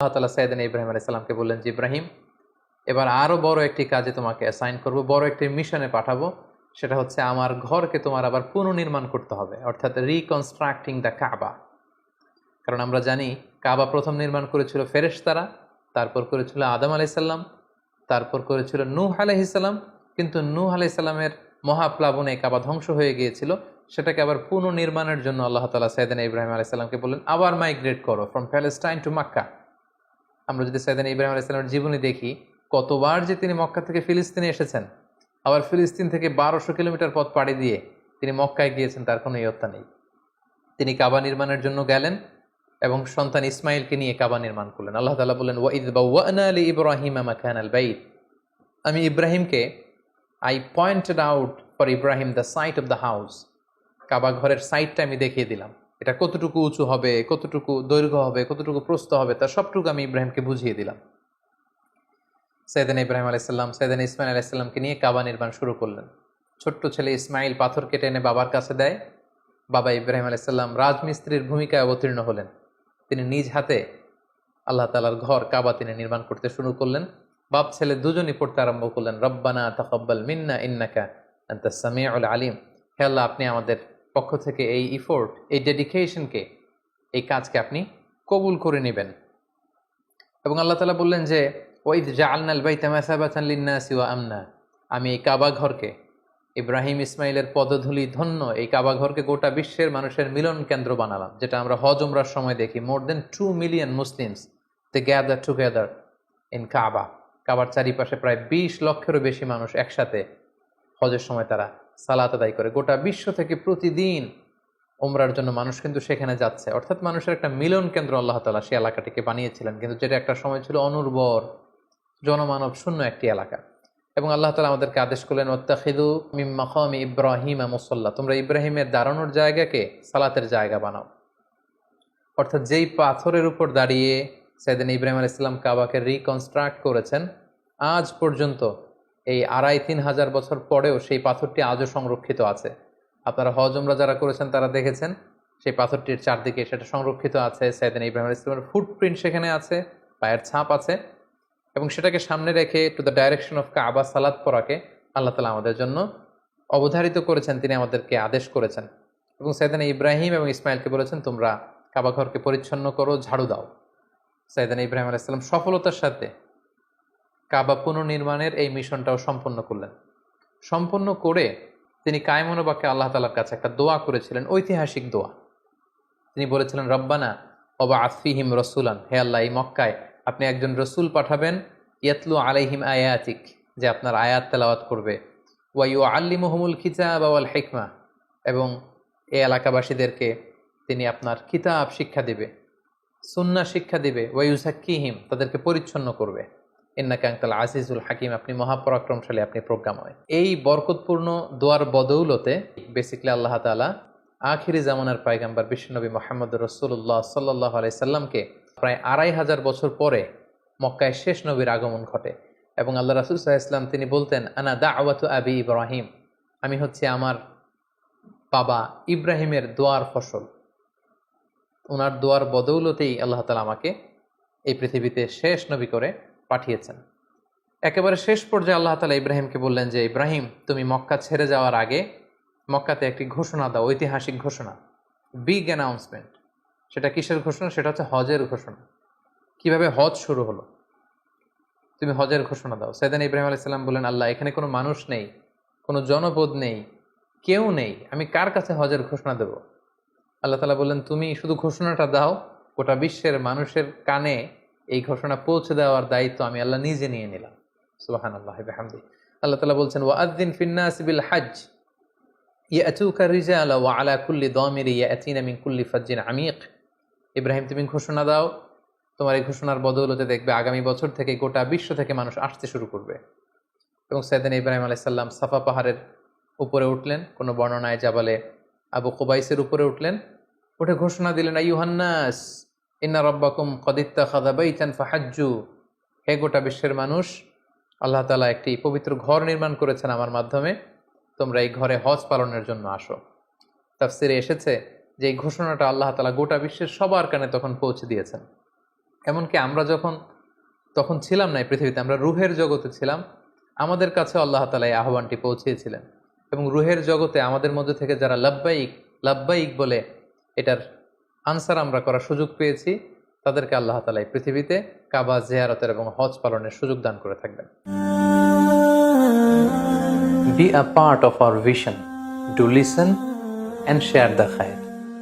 আল্লাহ তাআলা সাইয়েদনা ইব্রাহিম আলাইহিস সালামকে বললেন যে, ইব্রাহিম, এবার আরো বড় একটি কাজে তোমাকে অ্যাসাইন করব, বড় একটি মিশনে পাঠাবো। সেটা হচ্ছে আমার ঘরকে তোমার আবার পুনর্নির্মাণ করতে হবে, অর্থাৎ রিকনস্ট্রাক্টিং দ্য কাবা। কারণ আমরা জানি কাবা প্রথম নির্মাণ করেছিল ফেরেশতারা, তারপর করেছিল আদম আলাইহিস সালাম, তারপর করেছিল নূহ আলাইহিস সালাম। কিন্তু নূহ আলাইহিস সালামের মহাপ্লাবনে কাবা ধ্বংস হয়ে গিয়েছিল। সেটাকে আবার পুনর্নির্মাণের জন্য আল্লাহ তাআলা সাইয়েদনা ইব্রাহিম আলাইহিস সালামকে বললেন, আবার মাইগ্রেট করো ফ্রম প্যালেস্টাইন টু মক্কা। আমরা যদি সাইয়েদনা ইব্রাহিম আলাইহিস সালামের জীবনী দেখি, কতবার যে তিনি মক্কা থেকে ফিলিস্তিনে এসেছেন, আবার ফিলিস্তিন থেকে 1200 কিলোমিটার পথ পাড়ি দিয়ে তিনি মক্কায় গিয়েছেন, তার কোনো ইয়ত্তা নেই। তিনি কাবা নির্মাণের জন্য গেলেন এবং সন্তান ইসমাইলকে নিয়ে কাবা নির্মাণ করলেন। আল্লাহ তাআলা বললেন, ওয়াইদ বাওয়া'না লিইব্রাহিমা মাকানাল বাইত। আমি ইব্রাহিমকে, I pointed out for Ibrahim the site of the house. Kaaba ঘরের সাইটটা আমি দেখিয়ে দিলাম, এটা কতটুকু উঁচু হবে, কতটুকু দৈর্ঘ্য হবে, কতটুকু প্রস্থ হবে, তার সবটুকু আমি ইব্রাহিমকে বুঝিয়ে দিলাম। সাইয়েদনা ইব্রাহিম আলাইহিস সালাম সাইয়েদনা ইসমাইল আলাইহিস সালামকে নিয়ে কাবা নির্মাণ শুরু করলেন। ছোট্ট ছেলে ইসমাইল পাথর কেটে এনে বাবার কাছে দেয়। বাবা ইব্রাহিম আলাইহিস সালাম রাজমিস্ত্রির ভূমিকায় অবতীর্ণ হলেন। তিনি নিজ হাতে আল্লাহ তাআলার ঘর কাবা তিনি নির্মাণ করতে শুরু করলেন। বাপ ছেলে দুজনই পড়তে আরম্ভ করলেন, রব্বানা তাকাব্বাল মিন্না ইন্নাকা আনতাস সামিউল আলিম। হে আল্লাহ, আপনি আমাদের পক্ষ থেকে এই ইফোর্ট, এই ডেডিকেশনকে, এই কাজকে আপনি কবুল করে নেবেন। এবং আল্লাহ তাআলা বললেন যে, ওয়াইদ জাআলনাল বাইতা মাসাবাতান লিন-নাসি ওয়া আমনা। আমি এই কাবা ঘরকে, ইব্রাহিম ইসমাইলের পদধূলি ধন্য এই কাবা ঘরকে গোটা বিশ্বের মানুষের মিলন কেন্দ্র বানালাম। যেটা আমরা হজ উমরার সময় দেখি, more than 2 million Muslims they gather together in Kaaba. কাবার চারিপাশে প্রায় 20 লক্ষেরও বেশি মানুষ একসাথে হজের সময় তারা সালাত আদায় করে। গোটা বিশ্ব থেকে প্রতিদিন উমরার জন্য মানুষ কিন্তু সেখানে যাচ্ছে। অর্থাৎ মানুষের একটা মিলন কেন্দ্র আল্লাহ তাআলা সেই এলাকাটিকে বানিয়েছিলেন, কিন্তু যেটা একটা সময় ছিল অনুর্বর, জনমানব শূন্য একটি এলাকা। এবং আল্লাহ তাআলা আমাদেরকে আদেশ করলেন, ওয়াত্তাখিযু মিন মাকামি ইব্রাহিমা মুসাল্লা। তোমরা ইব্রাহিমের দাঁড়ানোর জায়গাকে সালাতের জায়গা বানাও। অর্থাৎ যেই পাথরের উপর দাঁড়িয়ে সাইয়েদনা ইব্রাহিম আলাইহিস সালাম কাবাকে রিকনস্ট্রাক্ট করেছেন, আজ পর্যন্ত এই 2500 বছর পরেও সেই পাথরটি আজও সংরক্ষিত আছে। আপনারা হজ উমরা যারা করেছেন তারা দেখেছেন সেই পাথরটির চারদিকে সেটা সংরক্ষিত আছে। সাইয়েদনা ইব্রাহিম আলাইহিস সালামের ফুটপ্রিন্ট সেখানে আছে, পায়ের ছাপ আছে। এবং সেটাকে সামনে রেখে টু দ্য ডাইরেকশন অফ কাবা সালাত পড়াকে আল্লাহ তাআলা আমাদের জন্য অবধারিত করেছেন, তিনি আমাদেরকে আদেশ করেছেন। এবং সাইয়েদনা ইব্রাহিম এবং ইসমাইলকে বলেছেন, তোমরা কাবা ঘরকে পরিচ্ছন্ন করো, ঝাড়ু দাও। সাইয়েদনা ইব্রাহিম আলাইহিস সালাম সফলতার সাথে কাবা পুনর্নির্মাণের এই মিশনটাও সম্পন্ন করলেন। সম্পন্ন করে তিনি কায়মনোবাক্যে আল্লাহ তাআলার কাছে একটা দোয়া করেছিলেন, ঐতিহাসিক দোয়া। তিনি বলেছিলেন, রব্বানা ওয়াবআথ ফীহিম রাসূলান। হে আল্লাহ, এই মক্কায় আপনি একজন রসুল পাঠাবেন, ইয়াতলু আলাইহিম আয়াতিক, যে আপনার আয়াত তেলাওয়াত করবে, ওয়া ইউআল্লিমুহুমুল কিতাবা ওয়াল হিকমা, এবং এই এলাকাবাসীদেরকে তিনি আপনার কিতাব শিক্ষা দিবে, সুন্নাহ শিক্ষা দিবে, ওয়া ইউযাক্কিহিম, তাদেরকে পরিচ্ছন্ন করবে, ইন্নাকা আনতাল আজিজুল হাকিম, আপনি মহাপরাক্রমশালী, আপনি প্রজ্ঞাময়। এই বরকতপূর্ণ দোয়ার বদৌলতে বেসিক্যালি আল্লাহ তাআলা আখিরি জামানার পয়গম্বর বিশ্বনবী মুহাম্মদুর রাসূলুল্লাহ সাল্লাল্লাহু আলাইহি সাল্লামকে প্রায় 2500 বছর পরে মক্কায় শেষ নবীর আগমন ঘটে। এবং আল্লাহ রাসূল সাল্লাল্লাহু আলাইহি ওয়াসাল্লাম তিনি বলতেন, আনা দাওয়াতু আবি ইব্রাহিম, আমি হচ্ছে আমার বাবা ইব্রাহিমের দোয়ার ফসল। ওনার দোয়ার বদৌলতেই আল্লাহ তাআলা আমাকে এই পৃথিবীতে শেষ নবী করে পাঠিয়েছেন। একেবারে শেষ পর্যায়ে আল্লাহ তাআলা ইব্রাহিমকে বললেন যে, ইব্রাহিম, তুমি মক্কা ছেড়ে যাওয়ার আগে মক্কাতে একটি ঘোষণা দাও, ঐতিহাসিক ঘোষণা, বিগ অ্যানাউন্সমেন্ট। সেটা কিসের ঘোষণা? সেটা হচ্ছে হজের ঘোষণা। কিভাবে হজ শুরু হলো, তুমি হজের ঘোষণা দাও। সাইয়েদনা ইব্রাহিম আলাইহিস সালাম বললেন, আল্লাহ, এখানে কোনো মানুষ নেই, কোনো জনপদ নেই, কেউ নেই, আমি কার কাছে হজের ঘোষণা দেব? আল্লাহ তাআলা বললেন, তুমি শুধু ঘোষণাটা দাও, গোটা বিশ্বের মানুষের কানে এই ঘোষণা পৌঁছে দেওয়ার দায়িত্ব আমি আল্লাহ নিজে নিয়ে নিলাম। সুবহানাল্লাহি ওয়া বিহামদিহি। আল্লাহ তাআলা বলছেন, ওয়াআযযিন ফিন-নাসি বিল হজ্জ ইয়াতুকা রিজালা ওয়া আলা কুল্লি দামিরি ইয়াতিনা মিন কুল্লি ফাজ্জিন আমিক। ইব্রাহিম, তুমি ঘোষণা দাও, তোমার এই ঘোষণার বদৌলতে দেখবে আগামী বছর থেকে গোটা বিশ্ব থেকে মানুষ আসতে শুরু করবে। এবং সাইয়েদনা ইব্রাহিম আলাইহিস সালাম সাফা পাহাড়ের উপরে উঠলেন, কোনো বর্ণনায় জাবালে আবু কুবাইসের উপরে উঠলেন, উঠে ঘোষণা দিলেন, আইয়ুহান নাস ইন্না রাব্বাকুম ক্বাদ ইত্তাখাযা বাইতান ফাহাজ্জু। হে গোটা বিশ্বের মানুষ, আল্লাহ তাআলা একটি পবিত্র ঘর নির্মাণ করেছেন আমার মাধ্যমে, তোমরা এই ঘরে হজ পালনের জন্য আসো। তাফসিরে এসেছে যে এই ঘোষণাটা আল্লাহ তাআলা গোটা বিশ্বের সবার কানে তখন পৌঁছে দিয়েছেন। এমনকি আমরা যখন তখন ছিলাম না এই পৃথিবীতে, আমরা রুহের জগতে ছিলাম, আমাদের কাছে আল্লাহ তাআলা এই আহ্বানটি পৌঁছিয়েছিলেন। এবং রুহের জগতে আমাদের মধ্যে থেকে যারা লাব্বাইক লাব্বাইক বলে এটার আনসার আমরা করার সুযোগ পেয়েছি, তাদেরকে আল্লাহ তাআলা এই পৃথিবীতে কাবা জিয়ারতের এবং হজ পালনের সুযোগ দান করে থাকবেন। Be a part of our vision. Do listen and share the khair.